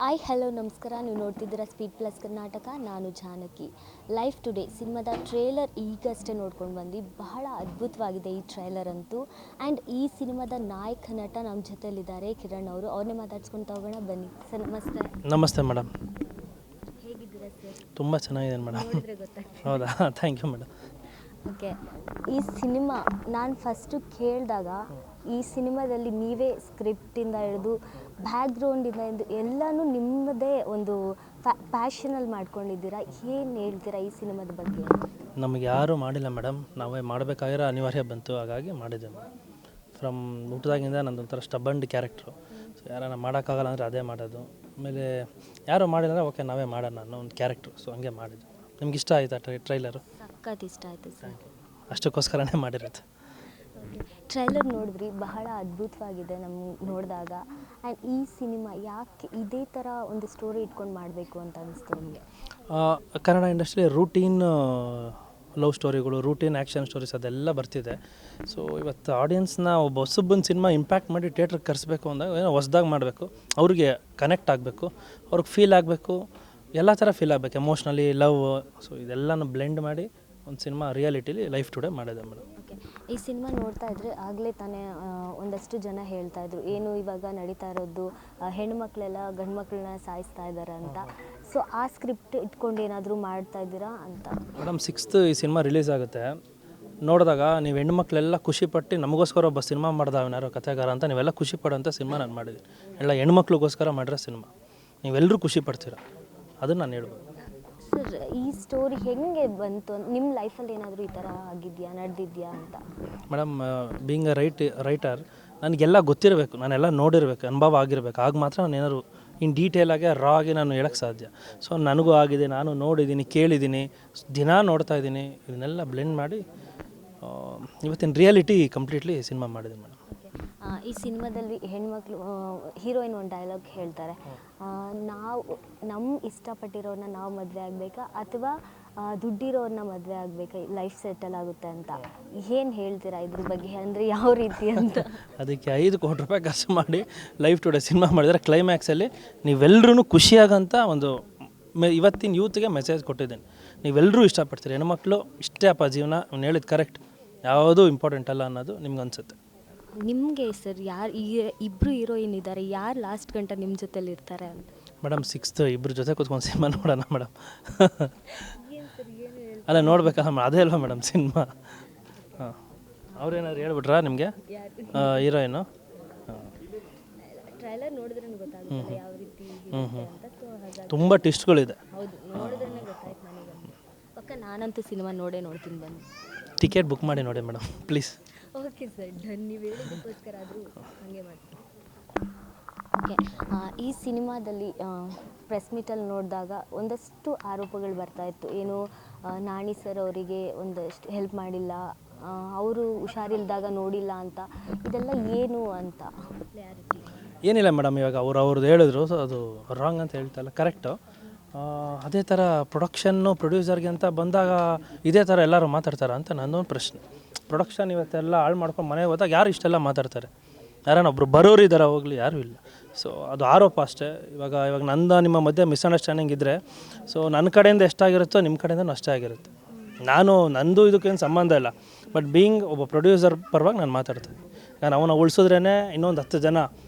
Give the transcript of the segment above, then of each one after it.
Hi hello ನಮಸ್ಕಾರ. ನೀವು ನೋಡ್ತಿದ್ದೀರಾ ಸ್ಪೀಡ್ ಪ್ಲಸ್ ಕರ್ನಾಟಕ. ನಾನು ಜಾನಕಿ. ಲೈಫ್ ಟುಡೇ ಸಿನಿಮಾದ ಟ್ರೇಲರ್ ಈಗಷ್ಟೇ ನೋಡ್ಕೊಂಡು ಬಂದ್ವಿ. ಬಹಳ ಅದ್ಭುತವಾಗಿದೆ ಈ ಟ್ರೇಲರ್ ಅಂತೂ. ಆ್ಯಂಡ್ ಈ ಸಿನಿಮಾದ ನಾಯಕ ನಟ ನಮ್ಮ ಜೊತೆಯಲ್ಲಿದ್ದಾರೆ, ಕಿರಣ್ ಅವರು. ಅವ್ರನ್ನೇ ಮಾತಾಡ್ಸ್ಕೊಂಡು ಹೋಗೋಣ ಬನ್ನಿ. ಸರ್ ನಮಸ್ತೆ. ನಮಸ್ತೆ ಮೇಡಮ್. ಹೇಗಿದ್ದೀರಾ ಸರ್? ತುಂಬ ಚೆನ್ನಾಗಿದೆ ಮೇಡಮ್. ನೋಡಿದ್ರೆ ಗೊತ್ತಾಗ್ತದೆ. ಹೌದಾ, ಥ್ಯಾಂಕ್ ಯು ಮೇಡಮ್. ಓಕೆ, ಈ ಸಿನಿಮಾ ನಾನು ಫಸ್ಟು ಕೇಳಿದಾಗ ಈ ಸಿನಿಮಾದಲ್ಲಿ ನೀವೇ ಸ್ಕ್ರಿಪ್ಟಿಂದ ಹಿಡಿದು ಬ್ಯಾಕ್ಗ್ರೌಂಡಿಂದ ಹಿಡಿದು ಎಲ್ಲನೂ ನಿಮ್ಮದೇ ಒಂದು ಪ್ಯಾಷನಲ್ಲಿ ಮಾಡ್ಕೊಂಡಿದ್ದೀರಾ. ಏನು ಹೇಳ್ತೀರಾ ಈ ಸಿನಿಮಾದ ಬಗ್ಗೆ? ನಮಗೆ ಯಾರೂ ಮಾಡಿಲ್ಲ ಮೇಡಮ್, ನಾವೇ ಮಾಡಬೇಕಾಗಿರೋ ಅನಿವಾರ್ಯ ಬಂತು, ಹಾಗಾಗಿ ಮಾಡಿದ್ದೆ ಮೇಡಮ್. ಫ್ರಮ್ ಹುಟ್ಟಿದಾಗಿಂದ ನಂದೊಂಥರ ಸ್ಟಬಂಡ್ ಕ್ಯಾರೆಕ್ಟ್ರು. ಸೊ ಯಾರನ್ನ ಮಾಡೋಕ್ಕಾಗಲ್ಲ ಅಂದರೆ ಅದೇ ಮಾಡೋದು. ಆಮೇಲೆ ಯಾರು ಮಾಡಿಲ್ಲ ಓಕೆ ನಾವೇ ಮಾಡೋಣ ಅನ್ನೋ ಒಂದು ಕ್ಯಾರೆಕ್ಟ್ರು. ಸೊ ಹಂಗೆ ಮಾಡಿದ್ದು. ನಿಮ್ಗೆ ಇಷ್ಟ ಆಯಿತಾ ಟ್ರೈಲರು? ಸಖತ್ ಇಷ್ಟ ಆಯಿತು ಸರ್. ಅಷ್ಟಕ್ಕೋಸ್ಕರನೇ ಮಾಡಿರೋದು. ಟ್ರೈಲರ್ ನೋಡಿದ್ರಿ, ಬಹಳ ಅದ್ಭುತವಾಗಿದೆ ನಮ್ಗೆ ನೋಡಿದಾಗ. ಆ್ಯಂಡ್ ಈ ಸಿನಿಮಾ ಯಾಕೆ ಇದೇ ಥರ ಒಂದು ಸ್ಟೋರಿ ಇಟ್ಕೊಂಡು ಮಾಡಬೇಕು ಅಂತ ಅನಿಸ್ತು ನಿಮಗೆ? ಕನ್ನಡ ಇಂಡಸ್ಟ್ರಿ ರೂಟೀನ್ ಲವ್ ಸ್ಟೋರಿಗಳು, ರೂಟೀನ್ ಆ್ಯಕ್ಷನ್ ಸ್ಟೋರೀಸ್ ಅದೆಲ್ಲ ಬರ್ತಿದೆ. ಸೊ ಇವತ್ತು ಆಡಿಯನ್ಸ್ನ ಒಬ್ಬ ಹೊಸಬ್ಬನ ಸಿನಿಮಾ ಇಂಪ್ಯಾಕ್ಟ್ ಮಾಡಿ ಥಿಯೇಟ್ರಿಗೆ ಕರೆಸ್ಬೇಕು ಅಂದಾಗ ಏನೋ ಹೊಸ್ದಾಗಿ ಮಾಡಬೇಕು, ಅವ್ರಿಗೆ ಕನೆಕ್ಟ್ ಆಗಬೇಕು, ಅವ್ರಿಗೆ ಫೀಲ್ ಆಗಬೇಕು, ಎಲ್ಲ ಥರ ಫೀಲ್ ಆಗಬೇಕು, ಎಮೋಷ್ನಲಿ, ಲವ್. ಸೊ ಇದೆಲ್ಲನೂ ಬ್ಲೆಂಡ್ ಮಾಡಿ ಒಂದು ಸಿನಿಮಾ ರಿಯಾಲಿಟಿಲಿ ಲೈಫ್ ಟುಡೇ ಮಾಡಿದೆ ಮೇಡಮ್. ಓಕೆ, ಈ ಸಿನಿಮಾ ನೋಡ್ತಾ ಇದ್ರೆ ಆಗಲೇ ತಾನೇ ಒಂದಷ್ಟು ಜನ ಹೇಳ್ತಾ ಇದ್ರು, ಏನು ಇವಾಗ ನಡೀತಾ ಇರೋದು ಹೆಣ್ಮಕ್ಳೆಲ್ಲ ಗಂಡು ಮಕ್ಕಳನ್ನ ಸಾಯಿಸ್ತಾ ಇದ್ದಾರೆ ಅಂತ. ಸೊ ಆ ಸ್ಕ್ರಿಪ್ಟ್ ಇಟ್ಕೊಂಡು ಏನಾದರೂ ಮಾಡ್ತಾ ಇದ್ದೀರಾ ಅಂತ? ಮೇಡಮ್ 6th ಈ ಸಿನಿಮಾ ರಿಲೀಸ್ ಆಗುತ್ತೆ. ನೋಡಿದಾಗ ನೀವು ಹೆಣ್ಮಕ್ಳೆಲ್ಲ ಖುಷಿಪಟ್ಟು ನಮಗೋಸ್ಕರ ಒಬ್ಬ ಸಿನಿಮಾ ಮಾಡ್ದವನಾರೋ ಕಥೆಗಾರ ಅಂತ ನೀವೆಲ್ಲ ಖುಷಿ ಪಡೋಂಥ ಸಿನಿಮಾ ನಾನು ಮಾಡಿದ್ದೀನಿ. ಎಲ್ಲ ಹೆಣ್ಮಕ್ಳಿಗೋಸ್ಕರ ಮಾಡಿರೋ ಸಿನಿಮಾ, ನೀವೆಲ್ಲರೂ ಖುಷಿ ಪಡ್ತೀರ, ಅದನ್ನು ನಾನು ಹೇಳ್ಬೋದು. ಸರ್, ಈ ಸ್ಟೋರಿ ಹೆಂಗೆ ಬಂತು? ನಿಮ್ಮ ಲೈಫಲ್ಲಿ ಏನಾದರೂ ಈ ಥರ ಆಗಿದೆಯಾ, ನಡೆದಿದೆಯಾ ಅಂತ? ಮೇಡಮ್, ಬೀಯಿಂಗ್ ಅ ರೈಟರ್ ನನಗೆಲ್ಲ ಗೊತ್ತಿರಬೇಕು, ನಾನೆಲ್ಲ ನೋಡಿರ್ಬೇಕು, ಅನುಭವ ಆಗಿರ್ಬೇಕು, ಆಗ ಮಾತ್ರ ನಾನು ಏನಾದ್ರು ಇನ್ ಡೀಟೇಲಾಗಿ ರಾ ಆಗಿ ನಾನು ಹೇಳೋಕ್ಕೆ ಸಾಧ್ಯ. ಸೊ ನನಗೂ ಆಗಿದೆ, ನಾನು ನೋಡಿದ್ದೀನಿ, ಕೇಳಿದ್ದೀನಿ, ದಿನ ನೋಡ್ತಾ ಇದ್ದೀನಿ. ಇದನ್ನೆಲ್ಲ ಬ್ಲೆಂಡ್ ಮಾಡಿ ಇವತ್ತಿನ ರಿಯಾಲಿಟಿ ಕಂಪ್ಲೀಟ್ಲಿ ಸಿನಿಮಾ ಮಾಡಿದ್ದೀನಿ ಮೇಡಮ್. ಈ ಸಿನಿಮಾದಲ್ಲಿ ಹೆಣ್ಮಕ್ಳು ಹೀರೋಯಿನ್ ಒಂದು ಡೈಲಾಗ್ ಹೇಳ್ತಾರೆ, ನಮ್ಮ ಇಷ್ಟಪಟ್ಟಿರೋರನ್ನ ನಾವು ಮದುವೆ ಆಗಬೇಕಾ ಅಥವಾ ದುಡ್ಡಿರೋರನ್ನ ಮದುವೆ ಆಗಬೇಕಾ, ಲೈಫ್ ಸೆಟಲ್ ಆಗುತ್ತೆ ಅಂತ. ಏನು ಹೇಳ್ತೀರಾ ಇದ್ರ ಬಗ್ಗೆ? ಅಂದರೆ ಯಾವ ರೀತಿ ಅಂತ? ಅದಕ್ಕೆ 5 ಕೋಟಿ ರೂಪಾಯಿ ಖರ್ಚು ಮಾಡಿ ಲೈಫ್ ಟುಡೇ ಸಿನಿಮಾ ಮಾಡಿದರೆ ಕ್ಲೈಮ್ಯಾಕ್ಸಲ್ಲಿ ನೀವೆಲ್ಲರೂ ಖುಷಿಯಾಗಂತ ಒಂದು ಇವತ್ತಿನ ಯೂತ್ಗೆ ಮೆಸೇಜ್ ಕೊಟ್ಟಿದ್ದೇನೆ. ನೀವೆಲ್ಲರೂ ಇಷ್ಟಪಡ್ತೀರಿ, ಹೆಣ್ಮಕ್ಳು ಇಷ್ಟೇ ಅಪ್ಪ ಜೀವನ, ಅವ್ನು ಹೇಳಿದ್ದು ಕರೆಕ್ಟ್, ಯಾವುದೂ ಇಂಪಾರ್ಟೆಂಟ್ ಅಲ್ಲ ಅನ್ನೋದು ನಿಮ್ಗೆ ಅನಿಸುತ್ತೆ. ನಿಮಗೆ ಸರ್ ಯಾರು ಇಬ್ಬರು ಹೀರೋಯಿನ್ ಇದ್ದಾರೆ, ಯಾರು ಲಾಸ್ಟ್ ಗಂಟ ನಿಮ್ಮ ಜೊತೆಲಿ ಇರ್ತಾರೆ ಅಂತ? ಮೇಡಮ್ 6th ಇಬ್ಬರು ಜೊತೆ ಕೂತ್ಕೊಂಡು ಸಿನಿಮಾ ನೋಡೋಣ ಮೇಡಮ್. ಅಲ್ಲ ನೋಡ್ಬೇಕಲ್ಲ, ಅದೇ ಅಲ್ವಾ ಮೇಡಮ್ ಸಿನಿಮಾ. ಹಾಂ, ಅವ್ರೇನಾದ್ರು ಹೇಳ್ಬಿಟ್ರಾ ನಿಮಗೆ ಹೀರೋಯಿನು? ಟ್ರೈಲರ್ ನೋಡಿದ್ರೆ ಗೊತ್ತಾಗುತ್ತೆ ಯಾವ ರೀತಿ ಅಂತ. ಸೊ ಹಾಗಾಗಿ ತುಂಬ ಟ್ವಿಸ್ಟ್ಗಳಿದೆ. ಹೌದು, ನೋಡಿದ್ರೇ ಗೊತ್ತಾಯ್ತು ನನಗೆ. ಪಕ್ಕ ನಾನಂತೂ ಸಿನಿಮಾ ನೋಡ್ತೀನಿ ಬನ್ನಿ. ಟಿಕೆಟ್ ಬುಕ್ ಮಾಡಿ ನೋಡಿ madam please. Okay sir, done. ನೀವು ಹೇಳಿದ್ದಕ್ಕೋಸ್ಕರ ಆದರೂ ಹಾಗೆ ಮಾಡ್ತೀನಿ. ಓಕೆ, ಈ ಸಿನಿಮಾದಲ್ಲಿ ಪ್ರೆಸ್ ಮೀಟಲ್ಲಿ ನೋಡಿದಾಗ ಒಂದಷ್ಟು ಆರೋಪಗಳು ಬರ್ತಾಯಿತ್ತು. ಏನು ನಾಣಿ ಸರ್ ಅವರಿಗೆ ಒಂದಷ್ಟು ಹೆಲ್ಪ್ ಮಾಡಿಲ್ಲ, ಅವರು ಹುಷಾರಿಲ್ದಾಗ ನೋಡಿಲ್ಲ ಅಂತ. ಇದೆಲ್ಲ ಏನು ಅಂತ ಕ್ಲಾರಿಟಿ? ಏನಿಲ್ಲ ಮೇಡಮ್, ಇವಾಗ ಅವ್ರದ್ದು ಹೇಳಿದ್ರು, ಸೊ ಅದು ರಾಂಗ್ ಅಂತ ಹೇಳ್ತಲ್ಲ, ಕರೆಕ್ಟು. ಅದೇ ಥರ ಪ್ರೊಡ್ಯೂಸರ್ಗೆ ಅಂತ ಬಂದಾಗ ಇದೇ ಥರ ಎಲ್ಲರೂ ಮಾತಾಡ್ತಾರೆ ಅಂತ ನನ್ನೊಂದು ಪ್ರಶ್ನೆ. ಪ್ರೊಡಕ್ಷನ್ ಇವತ್ತೆಲ್ಲ ಹಾಳು ಮಾಡ್ಕೊಂಡು ಮನೆಗೆ ಹೋದಾಗ ಯಾರು ಇಷ್ಟೆಲ್ಲ ಮಾತಾಡ್ತಾರೆ? ಯಾರನ್ನ ಒಬ್ಬರು ಬರೋರು ಇದ್ದಾರೆ, ಹೋಗಲಿ, ಯಾರೂ ಇಲ್ಲ. ಸೊ ಅದು ಆರೋಪ ಅಷ್ಟೇ. ಇವಾಗ ನಿಮ್ಮ ಮಧ್ಯೆ ಮಿಸ್ಅಂಡರ್ಸ್ಟ್ಯಾಂಡಿಂಗ್ ಇದ್ದರೆ, ಸೊ ನನ್ನ ಕಡೆಯಿಂದ ಎಷ್ಟಾಗಿರುತ್ತೋ ನಿಮ್ಮ ಕಡೆಯಿಂದ ಅಷ್ಟೇ ಆಗಿರುತ್ತೆ. ನಂದು ಇದಕ್ಕೇನು ಸಂಬಂಧ ಇಲ್ಲ. ಬಟ್ ಬೀಯಿಂಗ್ ಒಬ್ಬ ಪ್ರೊಡ್ಯೂಸರ್ ಪರವಾಗಿ ನಾನು ಮಾತಾಡ್ತೀನಿ. ನಾನು ಅವನ್ನ ಉಳಿಸಿದ್ರೇ ಇನ್ನೊಂದು 10 ಜನ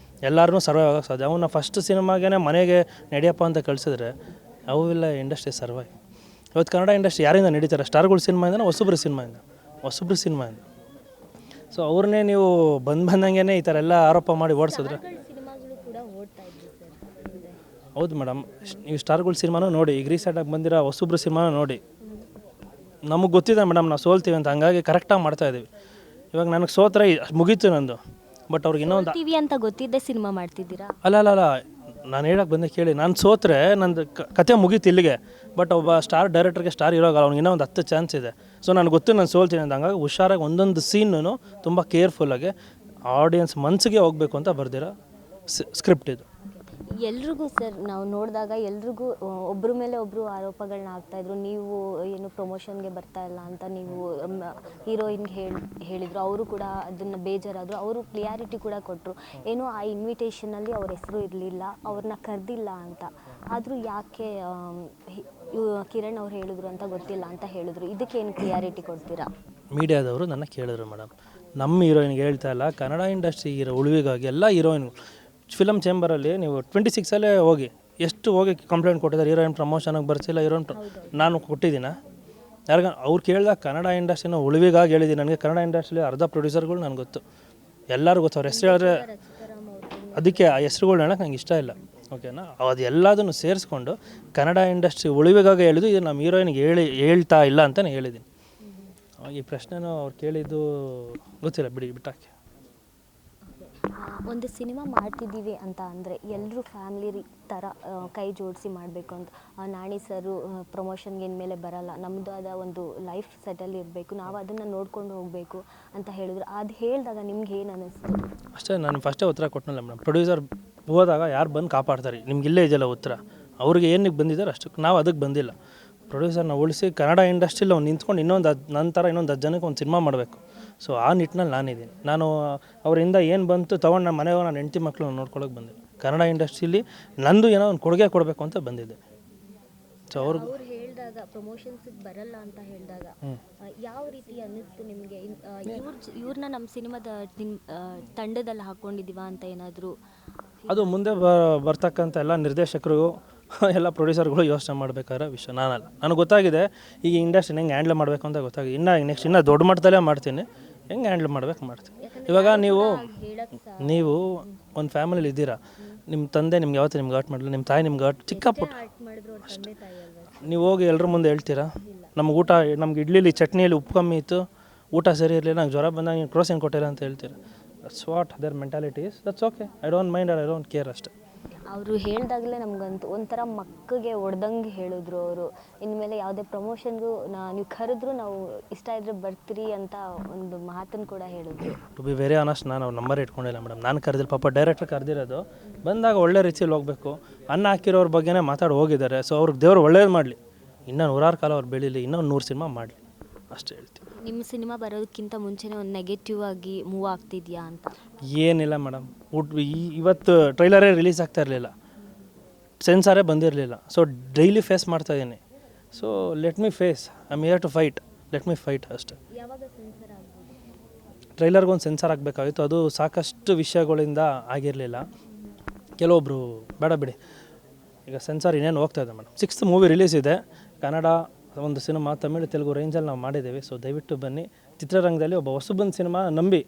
ಎಲ್ಲರೂ ಸರ್ವೈವ್ ಆಗೋಕ್ಕೆ ಸಾಧ್ಯ. ಅವನ್ನ ಫಸ್ಟ್ ಸಿನಿಮಾಗೇ ಮನೆಗೆ ನಡೆಯಪ್ಪ ಅಂತ ಕಳಿಸಿದ್ರೆ ಅವೆಲ್ಲ ಇಂಡಸ್ಟ್ರಿ ಸರ್ವೈವ್. ಇವತ್ತು ಕನ್ನಡ ಇಂಡಸ್ಟ್ರಿ ಯಾರಿಂದ ನಡೀತಾರೆ? ಸ್ಟಾರ್ಗಳ ಸಿನಿಮಾಯಿಂದ, ಹೊಸಬ್ರ ಸಿನಿಮಾಯಿಂದ. ಸೊ ಅವ್ರನ್ನೇ ನೀವು ಬಂದಂಗೆ ಈ ಥರ ಎಲ್ಲ ಆರೋಪ ಮಾಡಿ ಓಡಿಸಿದ್ರೆ ಹೌದು ಮೇಡಮ್. ನೀವು ಸ್ಟಾರ್ಗಳ ಸಿನಿಮಾನೂ ನೋಡಿ, ಈಗ ರೀಸೆಂಟಾಗಿ ಬಂದಿರೋ ಹೊಸಬ್ರ ಸಿನಿಮಾನೂ ನೋಡಿ. ನಮಗೆ ಗೊತ್ತಿದೆ ಮೇಡಮ್ ನಾವು ಸೋಲ್ತೀವಿ ಅಂತ, ಹಂಗಾಗಿ ಕರೆಕ್ಟಾಗಿ ಮಾಡ್ತಾಯಿದ್ದೀವಿ. ಇವಾಗ ನನಗೆ ಸೋತ್ರೆ ಮುಗೀತು ನಂದು. ಬಟ್ ಅವ್ರಿಗೆ ಇನ್ನೊಂದು ಟಿವಿ ಅಂತ ಗೊತ್ತಿದ್ದೆ ಸಿನಿಮಾ ಮಾಡ್ತಿದ್ದೀರಾ? ಅಲ್ಲ, ನಾನು ಹೇಳಕ್ಕೆ ಬಂದೆ ಕೇಳಿ. ನಾನು ಸೋತ್ರೆ ನಂದು ಕತೆ ಮುಗೀತು ಇಲ್ಲಿಗೆ. ಬಟ್ ಒಬ್ಬ ಸ್ಟಾರ್ ಡೈರೆಕ್ಟರ್ಗೆ ಸ್ಟಾರ್ ಇರೋಗಲ್ಲ, ಅವ್ನಿಗೆ ಇನ್ನೂ ಒಂದು 10 ಚಾನ್ಸ್ ಇದೆ. ಸೊ ನನಗೆ ಗೊತ್ತು ನಾನು ಸೋಲ್ತೀನಿ ಅಂತ, ಹಂಗಾಗಿ ಹುಷಾರಾಗಿ ಒಂದೊಂದು ಸೀನೂ ತುಂಬ ಕೇರ್ಫುಲ್ಲಾಗಿ ಆಡಿಯನ್ಸ್ ಮನಸ್ಸಿಗೆ ಹೋಗಬೇಕು ಅಂತ ಬರ್ದಿರೋ ಸ್ಕ್ರಿಪ್ಟ್ ಇದು. ಎಲ್ರಿಗೂ ಸರ್ ನಾವು ನೋಡಿದಾಗ ಎಲ್ರಿಗೂ ಒಬ್ಬರ ಮೇಲೆ ಒಬ್ಬರು ಆರೋಪಗಳನ್ನ ಹಾಕ್ತಾಯಿದ್ರು. ನೀವು ಏನು ಪ್ರಮೋಷನ್ಗೆ ಬರ್ತಾ ಇಲ್ಲ ಅಂತ ನೀವು ಹೀರೋಯಿನ್ಗೆ ಹೇಳಿದರು. ಅವರು ಕೂಡ ಅದನ್ನು ಬೇಜಾರಾದರು. ಅವರು ಕ್ಲಿಯಾರಿಟಿ ಕೂಡ ಕೊಟ್ಟರು. ಏನೋ ಆ ಇನ್ವಿಟೇಷನಲ್ಲಿ ಅವ್ರ ಹೆಸರು ಇರಲಿಲ್ಲ, ಅವ್ರನ್ನ ಕರೆದಿಲ್ಲ ಅಂತ. ಆದರೂ ಯಾಕೆ ಕಿರಣ್ ಅವ್ರು ಹೇಳಿದ್ರು ಅಂತ ಗೊತ್ತಿಲ್ಲ ಅಂತ ಹೇಳಿದ್ರು. ಇದಕ್ಕೇನು ಕ್ಲಿಯಾರಿಟಿ ಕೊಡ್ತೀರಾ? ಮೀಡಿಯಾದವರು ನನ್ನ ಕೇಳಿದ್ರು ಮೇಡಮ್, ನಮ್ಮ ಹೀರೋಯಿನ್ಗೆ ಹೇಳ್ತಾ ಇಲ್ಲ, ಕನ್ನಡ ಇಂಡಸ್ಟ್ರಿ ಇರೋ ಉಳಿವಿಗಾಗಿ ಎಲ್ಲ ಹೀರೋಯಿನ್ ಫಿಲಮ್ ಚೇಂಬರಲ್ಲಿ ನೀವು 26 ಹೋಗಿ ಎಷ್ಟು ಹೋಗಿ ಕಂಪ್ಲೇಂಟ್ ಕೊಟ್ಟಿದ್ದಾರೆ, ಹೀರೋಯಿನ್ ಪ್ರಮೋಷನ್ಗೆ ಬರ್ತಿಲ್ಲ, ಹೀರೋಯಿನ್ ನಾನು ಕೊಟ್ಟಿದ್ದೀನ ಯಾರಿಗ? ಅವ್ರು ಕೇಳಿದಾಗ ಕನ್ನಡ ಇಂಡಸ್ಟ್ರಿನ ಉಳಿವಿಗಾಗಿ ಹೇಳಿದ್ದೀನಿ. ನನಗೆ ಕನ್ನಡ ಇಂಡಸ್ಟ್ರಿಲಿ ಅರ್ಧ ಪ್ರೊಡ್ಯೂಸರ್ಗಳು ನನಗೆ ಗೊತ್ತು, ಎಲ್ಲರಿಗೂ ಗೊತ್ತು. ಅವ್ರ ಹೆಸರು ಹೇಳಿದ್ರೆ ಅದಕ್ಕೆ ಆ ಹೆಸ್ರುಗಳು ಹೇಳೋಕ್ಕೆ ನಂಗೆ ಇಷ್ಟ ಇಲ್ಲ, ಓಕೆನಾ? ಅದು ಎಲ್ಲದನ್ನು ಸೇರಿಸ್ಕೊಂಡು ಕನ್ನಡ ಇಂಡಸ್ಟ್ರಿ ಉಳಿವಿಗಾಗಿ ಹೇಳಿದ್ದು, ಇದು ನಮ್ಮ ಹೀರೋಯಿನ್ಗೆ ಹೇಳ್ತಾ ಇಲ್ಲ ಅಂತಲೇ ಹೇಳಿದ್ದೀನಿ. ಈ ಪ್ರಶ್ನೆನೂ ಅವ್ರು ಕೇಳಿದ್ದು ಗೊತ್ತಿಲ್ಲ, ಬಿಟ್ಟಾಕಿ. ಒಂದು ಸಿನಿಮಾ ಮಾಡ್ತಿದ್ದೀವಿ ಅಂತ ಅಂದರೆ ಎಲ್ಲರೂ ಫ್ಯಾಮ್ಲಿ ಥರ ಕೈ ಜೋಡಿಸಿ ಮಾಡಬೇಕು ಅಂತ. ನಾಣಿ ಸರು ಪ್ರಮೋಷನ್ಗೆ ಇನ್ಮೇಲೆ ಬರಲ್ಲ, ನಮ್ಮದು ಆದ ಒಂದು ಲೈಫ್ ಸೆಟಲ್ ಇರಬೇಕು, ನಾವು ಅದನ್ನು ನೋಡ್ಕೊಂಡು ಹೋಗಬೇಕು ಅಂತ ಹೇಳಿದ್ರು. ಅದು ಹೇಳಿದಾಗ ನಿಮ್ಗೆ ಏನು ಅನ್ನಿಸ್ತು? ಅಷ್ಟೇ, ನಾನು ಫಸ್ಟೇ ಉತ್ತರ ಕೊಟ್ಟನಲ್ಲ ಮೇಡಮ್. ಪ್ರೊಡ್ಯೂಸರ್ ಹೋದಾಗ ಯಾರು ಬಂದು ಕಾಪಾಡ್ತಾರೆ? ನಿಮ್ಗೆ ಇಲ್ಲೇ ಇದೆಯಲ್ಲ ಉತ್ತರ. ಅವ್ರಿಗೆ ಏನಕ್ಕೆ ಬಂದಿದ್ದಾರೆ ಅಷ್ಟಕ್ಕೆ, ನಾವು ಅದಕ್ಕೆ ಬಂದಿಲ್ಲ. ಪ್ರೊಡ್ಯೂಸರ್ನ ಉಳಿಸಿ ಕನ್ನಡ ಇಂಡಸ್ಟ್ರಿಲಿ ಅವ್ನು ನಿಂತ್ಕೊಂಡು ಇನ್ನೊಂದು ನಂತರ ಇನ್ನೊಂದು 10 ಜನಕ್ಕೆ ಒಂದು ಸಿನಿಮಾ ಮಾಡಬೇಕು. ಸೊ ಆ ನಿಟ್ಟಿನಲ್ಲಿ ನಾನಿದ್ದೀನಿ. ನಾನು ಅವರಿಂದ ಏನು ಬಂತು ತೊಗೊಂಡು ನಮ್ಮ ಮನೆಗೆ ನಾನು ಹೆಂಡತಿ ಮಕ್ಕಳನ್ನ ನೋಡ್ಕೊಳ್ಳೋಕೆ ಬಂದೆ. ಕನ್ನಡ ಇಂಡಸ್ಟ್ರಿಲಿ ನಂದು ಏನೋ ಒಂದು ಕೊಡುಗೆ ಕೊಡಬೇಕು ಅಂತ ಬಂದಿದ್ದೆ. ಸೊ ಅವ್ರು ಹೇಳಿದಾಗ ಪ್ರಮೋಷನ್ಸಿಗೆ ಬರಲ್ಲ ಅಂತ ಹೇಳಿದಾಗ ಯಾವ ರೀತಿ ಅನ್ನಿಸ್ತು ನಿಮಗೆ? ಇವ್ರನ್ನ ನಮ್ಮ ಸಿನಿಮಾದ ತಂಡದಲ್ಲಿ ಹಾಕ್ಕೊಂಡಿದ್ದೀವ ಅಂತ ಏನಾದರೂ? ಅದು ಮುಂದೆ ಬರ್ತಕ್ಕಂಥ ಎಲ್ಲ ನಿರ್ದೇಶಕರು ಎಲ್ಲ ಪ್ರೊಡ್ಯೂಸರ್ಗಳು ಯೋಚನೆ ಮಾಡಬೇಕಾದ್ರೆ ವಿಷಯ, ನಾನಲ್ಲ. ನನಗೆ ಗೊತ್ತಾಗಿದೆ ಈಗ ಇಂಡಸ್ಟ್ರಿನ ಹೆಂಗೆ ಹ್ಯಾಂಡ್ಲ್ ಮಾಡಬೇಕು ಅಂತ ಗೊತ್ತಾಗಿದೆ. ಇನ್ನೂ ದೊಡ್ಡ ಮಟ್ಟದಲ್ಲೇ ಮಾಡ್ತೀನಿ, ಹೆಂಗೆ ಹ್ಯಾಂಡ್ಲ್ ಮಾಡ್ಬೇಕು ಮಾಡ್ತೀನಿ. ಇವಾಗ ನೀವು ಒಂದು ಫ್ಯಾಮಿಲಿಲಿ ಇದ್ದೀರಾ, ನಿಮ್ಮ ತಂದೆ ನಿಮ್ಗೆ ಯಾವತ್ತೂ ನಿಮ್ಗೆ ಹರ್ಟ್ ಮಾಡಲಿಲ್ಲ, ನಿಮ್ಮ ತಾಯಿ ನಿಮ್ಗೆ ಹರ್ಟ್ ಚಿಕ್ಕ ಪುಟ್ಟ ನೀವು ಹೋಗಿ ಎಲ್ಲರ ಮುಂದೆ ಹೇಳ್ತೀರಾ? ನಮ್ಗೆ ಇಡ್ಲಿಲಿ ಚಟ್ನಿಯಲ್ಲಿ ಉಪ್ಪು ಕಮ್ಮಿ ಇತ್ತು, ಊಟ ಸರಿ ಇರಲಿಲ್ಲ, ನಂಗೆ ಜ್ವರ ಬಂದಾಗ ನೀವು ಕ್ರೋಸಿನ್ ಕೊಟ್ಟಿಲ್ಲ ಅಂತ ಹೇಳ್ತೀರಾ. That's what their mentality is. That's okay, I don't mind or I don't care ಅಷ್ಟೇ. ಅವರು ಹೇಳಿದಾಗಲೇ ನಮಗಂತೂ ಒಂಥರ ಮಕ್ಕಳಿಗೆ ಹೊಡೆದಂಗೆ ಹೇಳಿದ್ರು ಅವರು. ಇನ್ಮೇಲೆ ಯಾವುದೇ ಪ್ರಮೋಷನ್ಗೂ ನೀವು ಕರೆದ್ರು ನಾವು ಇಷ್ಟ ಇದ್ದರೆ ಬರ್ತೀರಿ ಅಂತ ಒಂದು ಮಾತನ್ನು ಕೂಡ ಹೇಳಿದ್ರು. ಟು ಬಿ ವೆರಿ ಆನೆಸ್ಟ್, ನಾನು ಅವ್ರ ನಂಬರ್ ಇಟ್ಕೊಂಡಿಲ್ಲ ಮೇಡಮ್. ನಾನು ಕರೆದಿಲ್ಲ, ಪಾಪ ಡೈರೆಕ್ಟರ್ ಕರೆದಿರೋದು. ಬಂದಾಗ ಒಳ್ಳೆ ರೀತಿಯಲ್ಲಿ ಹೋಗಬೇಕು. ಅನ್ನ ಹಾಕಿರೋರ ಬಗ್ಗೆನೇ ಮಾತಾಡಿ ಹೋಗಿದ್ದಾರೆ. ಸೊ ಅವ್ರಿಗೆ ದೇವ್ರು ಒಳ್ಳೇದು ಮಾಡಲಿ, ಇನ್ನೂ 100 ಕಾಲ ಅವ್ರು ಬೆಳೀಲಿ, ಇನ್ನೂ 100 ಸಿನಿಮಾ ಮಾಡಲಿ ಅಷ್ಟೇ ಹೇಳ್ತೀನಿ. ನಿಮ್ಮ ಸಿನಿಮಾ ಬರೋದಕ್ಕಿಂತ ಮುಂಚೆನೇ ಒಂದು ನೆಗೆಟಿವ್ ಆಗಿ ಮೂವ್ ಆಗ್ತಿದೆಯಾ ಅಂತ? ಏನಿಲ್ಲ ಮೇಡಮ್. ಇವತ್ತು ಟ್ರೈಲರೇ ರಿಲೀಸ್ ಆಗ್ತಾ ಇರಲಿಲ್ಲ, ಸೆನ್ಸಾರೇ ಬಂದಿರಲಿಲ್ಲ. ಸೊ ಡೈಲಿ ಫೇಸ್ ಮಾಡ್ತಾಯಿದ್ದೀನಿ. So let me face, I am here to fight, let me fight ಅಷ್ಟೇ. ಯಾವಾಗ ಸೆನ್ಸರ್ ಆಗ್ಬೋದು? ಟ್ರೈಲರ್ಗೊಂದು ಸೆನ್ಸಾರ್ ಆಗಬೇಕಾಗಿತ್ತು, ಅದು ಸಾಕಷ್ಟು ವಿಷಯಗಳಿಂದ ಆಗಿರಲಿಲ್ಲ. ಕೆಲವೊಬ್ಬರು ಬೇಡ ಬಿಡಿ, ಈಗ ಸೆನ್ಸಾರ್ ಇನ್ನೇನು ಹೋಗ್ತಾಯಿದೆ ಮೇಡಮ್. 6th ಮೂವಿ ರಿಲೀಸ್ ಇದೆ. ಕನ್ನಡ ಒಂದು ಸಿನಿಮಾ ತಮಿಳು ತೆಲುಗು ರೇಂಜಲ್ಲಿ ನಾವು ಮಾಡಿದ್ದೀವಿ. ಸೊ ದಯವಿಟ್ಟು ಬನ್ನಿ. ಚಿತ್ರರಂಗದಲ್ಲಿ ಒಬ್ಬ ಹೊಸಬನ ಸಿನಿಮಾ ನಂಬಿ,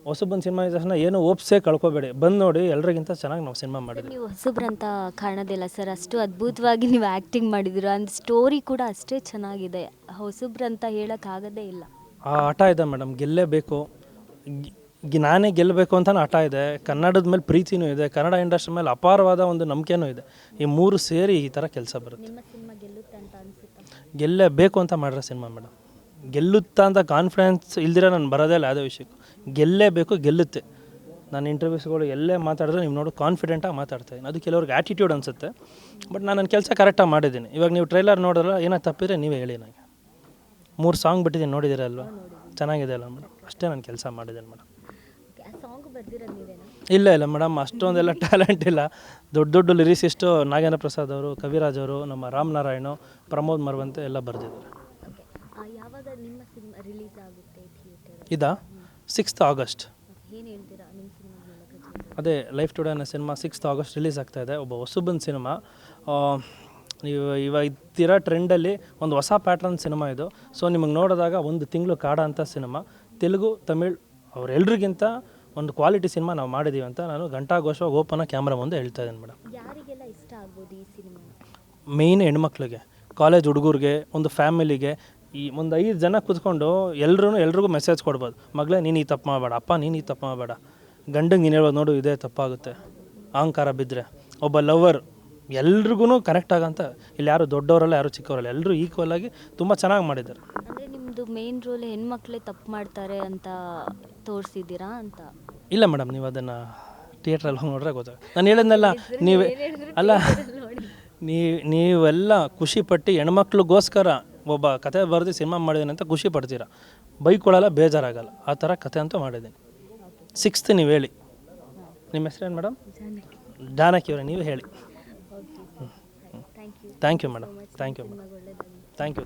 ಹೊಸಬನ ಸಿನಿಮಾ ಇದ್ದ ತಕ್ಷಣ ಏನು ಓಪ್ಸೇ ಕಳ್ಕೊಬೇಡಿ, ಬಂದು ನೋಡಿ. ಎಲ್ರಿಗಿಂತ ಚೆನ್ನಾಗಿ ನಾವು ಸಿನಿಮಾ ಮಾಡಿದ್ವಿ. ನೀವು ಹೊಸಬ್ರಂತ ಕಾಣೋದಿಲ್ಲ ಸರ್, ಅಷ್ಟು ಅದ್ಭುತವಾಗಿ ನೀವು ಆ್ಯಕ್ಟಿಂಗ್ ಮಾಡಿದ್ದೀರ. ಅಂದ್ ಸ್ಟೋರಿ ಕೂಡ ಅಷ್ಟೇ ಚೆನ್ನಾಗಿದೆ. ಹೊಸಬ್ರಂತ ಹೇಳೋಕ್ಕಾಗೋದೇ ಇಲ್ಲ. ಆ ಆಟ ಇದೆ ಮೇಡಮ್, ಗೆಲ್ಲೇಬೇಕು. ನಾನೇ ಗೆಲ್ಲಬೇಕು ಅಂತಲೇ ಆಟ ಇದೆ. ಕನ್ನಡದ ಮೇಲೆ ಪ್ರೀತಿನೂ ಇದೆ, ಕನ್ನಡ ಇಂಡಸ್ಟ್ರಿ ಮೇಲೆ ಅಪಾರವಾದ ಒಂದು ನಂಬಿಕೆನೂ ಇದೆ. ಈ 3 ಸೇರಿ ಈ ಥರ ಕೆಲಸ ಬರುತ್ತೆ. ನಿಮ್ಮ ಸಿನಿಮಾ ಗೆಲ್ಲುತ್ತೆ ಅಂತ ಅನಿಸುತ್ತಾ? ಗೆಲ್ಲೇಬೇಕು ಅಂತ ಮಾಡಿರೋ ಸಿನಿಮಾ ಮೇಡಮ್. ಗೆಲ್ಲುತ್ತಾ ಅಂತ ಕಾನ್ಫಿಡೆನ್ಸ್ ಇಲ್ದಿರ ನಾನು ಬರೋದೇ ಇಲ್ಲ ಯಾವುದೇ ವಿಷಯಕ್ಕೂ. ಗೆಲ್ಲೇಬೇಕು, ಗೆಲ್ಲುತ್ತೆ. ನಾನು ಇಂಟರ್ವ್ಯೂಸ್ಗಳು ಎಲ್ಲೇ ಮಾತಾಡಿದ್ರೆ ನೀವು ನೋಡಿ ಕಾನ್ಫಿಡೆಂಟಾಗಿ ಮಾತಾಡ್ತಾಯಿದ್ದೀನಿ. ಅದು ಕೆಲವ್ರಿಗೆ ಆ್ಯಟಿಟ್ಯೂಡ್ ಅನಿಸುತ್ತೆ, ಬಟ್ ನಾನು ನನ್ನ ಕೆಲಸ ಕರೆಕ್ಟಾಗಿ ಮಾಡಿದ್ದೀನಿ. ಇವಾಗ ನೀವು ಟ್ರೈಲರ್ ನೋಡಿದ್ರೆ ಏನೋ ತಪ್ಪಿದ್ರೆ ನೀವೇ ಹೇಳಿ. ನನಗೆ 3 ಸಾಂಗ್ ಬಿಟ್ಟಿದ್ದೀನಿ, ನೋಡಿದ್ದೀರಲ್ವ? ಚೆನ್ನಾಗಿದೆ ಅಲ್ಲ ಮೇಡಮ್? ಅಷ್ಟೇ ನಾನು ಕೆಲಸ ಮಾಡಿದ್ದೇನೆ ಮೇಡಮ್. ಇಲ್ಲ ಮೇಡಮ್, ಅಷ್ಟೊಂದೆಲ್ಲ ಟ್ಯಾಲೆಂಟ್ ಇಲ್ಲ. ದೊಡ್ಡ ಲಿರಿಸಿಸ್ಟು ನಾಗೇಂದ್ರ ಪ್ರಸಾದ್ ಅವರು, ಕವಿರಾಜ್ ಅವರು, ನಮ್ಮ ರಾಮನಾರಾಯಣ, ಪ್ರಮೋದ್ ಮರವಂತೆ ಎಲ್ಲ ಬರೆದಿದ್ದಾರೆ. ಯಾವಾಗ ನಿಮ್ಮ ಸಿನಿಮಾ ರಿಲೀಸ್ ಆಗುತ್ತೆ ಥಿಯೇಟರ್? ಇದಾ 6th ಆಗಸ್ಟ್. ಏನು ಹೇಳ್ತೀರಾ ನಿಮ್ಮ ಸಿನಿಮಾ ಮೂಲಕ? ಅದೇ ಲೈಫ್ ಟುಡೇ ಅನ್ನೋ ಸಿನಿಮಾ 6th ಆಗಸ್ಟ್ ರಿಲೀಸ್ ಆಗ್ತಾಯಿದೆ. ಒಬ್ಬ ಹೊಸಬನ ಸಿನಿಮಾ. ಇವಾಗ ಇತ್ತಿರೋ ಟ್ರೆಂಡಲ್ಲಿ ಒಂದು ಹೊಸ ಪ್ಯಾಟ್ರನ್ ಸಿನಿಮಾ ಇದು. ಸೊ ನಿಮಗೆ ನೋಡಿದಾಗ 1 ತಿಂಗಳು ಕಾಡ ಅಂತ ಸಿನಿಮಾ. ತೆಲುಗು ತಮಿಳ್ ಅವರೆಲ್ರಿಗಿಂತ ಒಂದು ಕ್ವಾಲಿಟಿ ಸಿನಿಮಾ ನಾವು ಮಾಡಿದ್ದೀವಿ ಅಂತ ನಾನು ಘಂಟಾಘೋಷವಾಗಿ ಓಪನ್ ಕ್ಯಾಮ್ರಾ ಮುಂದೆ ಹೇಳ್ತಾ ಇದ್ದೀನಿ ಮೇಡಮ್. ಯಾರಿಗೆಲ್ಲ ಇಷ್ಟ ಆಗ್ಬೋದು ಈ ಸಿನಿಮಾ? ಮೇಯ್ನ್ ಹೆಣ್ಮಕ್ಳಿಗೆ, ಕಾಲೇಜ್ ಹುಡುಗರಿಗೆ, ಒಂದು ಫ್ಯಾಮಿಲಿಗೆ. ಈ ಒಂದು 5 ಜನ ಕೂತ್ಕೊಂಡು ಎಲ್ರಿಗೂ ಮೆಸೇಜ್ ಕೊಡ್ಬೋದು. ಮಗಳೇ ನೀನು ಈ ತಪ್ಪು ಮಾಡಬೇಡ, ಅಪ್ಪ ನೀನು ಈ ತಪ್ಪು ಮಾಡಬೇಡ, ಗಂಡಂಗೆ ನೀನು ಹೇಳ್ಬೋದು ನೋಡು ಇದೇ ತಪ್ಪಾಗುತ್ತೆ, ಅಹಂಕಾರ ಬಿದ್ದರೆ. ಒಬ್ಬ ಲವರ್, ಎಲ್ರಿಗೂ ಕನೆಕ್ಟ್ ಆಗೋಂಥ. ಇಲ್ಲಿ ಯಾರು ದೊಡ್ಡವರಲ್ಲ, ಯಾರು ಚಿಕ್ಕವರಲ್ಲ, ಎಲ್ಲರೂ ಈಕ್ವಲ್ ಆಗಿ ತುಂಬ ಚೆನ್ನಾಗಿ ಮಾಡಿದ್ದಾರೆ. ಅಂದರೆ ನಿಮ್ಮದು ಮೇನ್ ರೋಲ್ ಹೆಣ್ಮಕ್ಳೇ ತಪ್ಪು ಮಾಡ್ತಾರೆ ಅಂತ ತೋರಿಸಿದ್ದೀರಾ ಅಂತ? ಇಲ್ಲ ಮೇಡಮ್, ನೀವು ಅದನ್ನು ಥಿಯೇಟ್ರಲ್ಲಿ ಹೋಗಿ ನೋಡ್ರೆ ಗೊತ್ತಾಗುತ್ತೆ. ನಾನು ಹೇಳಿದ್ನಲ್ಲ, ನೀವೇ ಅಲ್ಲ, ನೀವೆಲ್ಲ ಖುಷಿಪಟ್ಟು ಹೆಣ್ಮಕ್ಳಿಗೋಸ್ಕರ ಒಬ್ಬ ಕತೆ ಬರೆದು ಸಿನಿಮಾ ಮಾಡಿದ್ದೀನಿ ಅಂತ ಖುಷಿ ಪಡ್ತೀರಾ, ಬೈಕೊಳ್ಳಲ್ಲ, ಬೇಜಾರಾಗಲ್ಲ, ಆ ಥರ ಕತೆ ಅಂತೂ ಮಾಡಿದ್ದೀನಿ. 6th ನೀವು ಹೇಳಿ, ನಿಮ್ಮ ಹೆಸರೇನು ಮೇಡಮ್? ಜಾನಕಿ ಅವರೇ, ನೀವು ಹೇಳಿ. Thank you madam, thank you madam, thank you.